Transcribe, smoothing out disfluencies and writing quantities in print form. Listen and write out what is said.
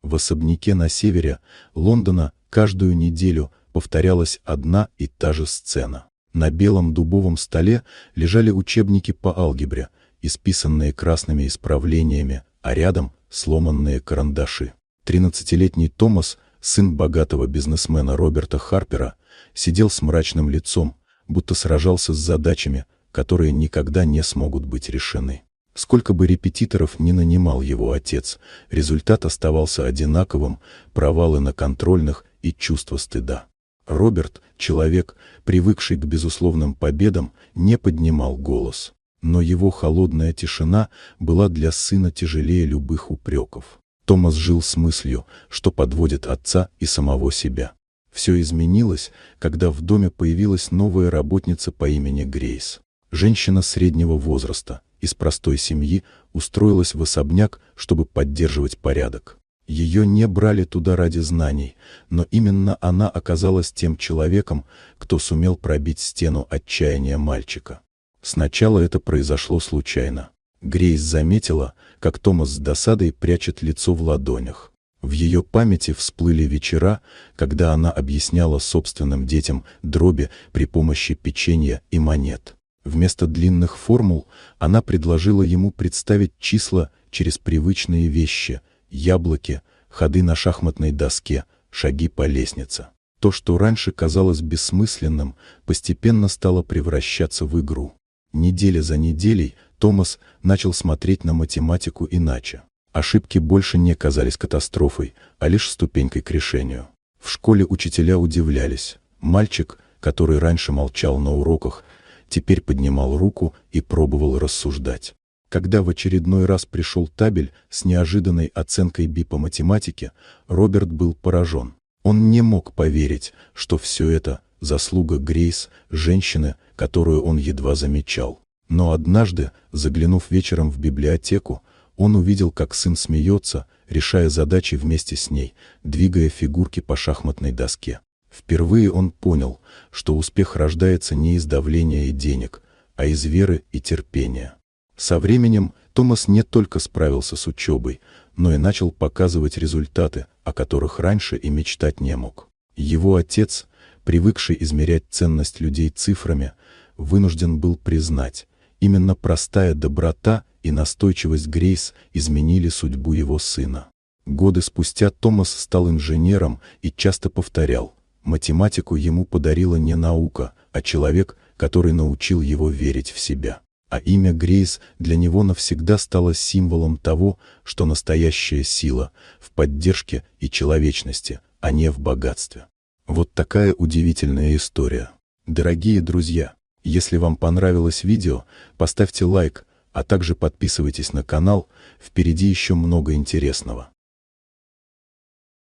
В особняке на севере Лондона каждую неделю повторялась одна и та же сцена. На белом дубовом столе лежали учебники по алгебре, исписанные красными исправлениями, а рядом сломанные карандаши. 13-летний Томас, сын богатого бизнесмена Роберта Харпера, сидел с мрачным лицом, будто сражался с задачами, которые никогда не смогут быть решены. Сколько бы репетиторов ни нанимал его отец, результат оставался одинаковым: провалы на контрольных и чувство стыда. Роберт, человек, привыкший к безусловным победам, не поднимал голос. Но его холодная тишина была для сына тяжелее любых упреков. Томас жил с мыслью, что подводит отца и самого себя. Все изменилось, когда в доме появилась новая работница по имени Грейс. Женщина среднего возраста, из простой семьи, устроилась в особняк, чтобы поддерживать порядок. Ее не брали туда ради знаний, но именно она оказалась тем человеком, кто сумел пробить стену отчаяния мальчика. Сначала это произошло случайно. Грейс заметила, как Томас с досадой прячет лицо в ладонях. В ее памяти всплыли вечера, когда она объясняла собственным детям дроби при помощи печенья и монет. Вместо длинных формул она предложила ему представить числа через привычные вещи: яблоки, ходы на шахматной доске, шаги по лестнице. То, что раньше казалось бессмысленным, постепенно стало превращаться в игру. Неделя за неделей Томас начал смотреть на математику иначе. Ошибки больше не казались катастрофой, а лишь ступенькой к решению. В школе учителя удивлялись. Мальчик, который раньше молчал на уроках, теперь поднимал руку и пробовал рассуждать. Когда в очередной раз пришел табель с неожиданной оценкой B по математике, Роберт был поражен. Он не мог поверить, что все это — заслуга Грейс, женщины, которую он едва замечал. Но однажды, заглянув вечером в библиотеку, он увидел, как сын смеется, решая задачи вместе с ней, двигая фигурки по шахматной доске. Впервые он понял, что успех рождается не из давления и денег, а из веры и терпения. Со временем Томас не только справился с учебой, но и начал показывать результаты, о которых раньше и мечтать не мог. Его отец, привыкший измерять ценность людей цифрами, вынужден был признать: именно простая доброта и настойчивость Грейс изменили судьбу его сына. Годы спустя Томас стал инженером и часто повторял: математику ему подарила не наука, а человек, который научил его верить в себя. А имя Грейс для него навсегда стало символом того, что настоящая сила в поддержке и человечности, а не в богатстве. Вот такая удивительная история. Дорогие друзья, если вам понравилось видео, поставьте лайк, а также подписывайтесь на канал, впереди еще много интересного.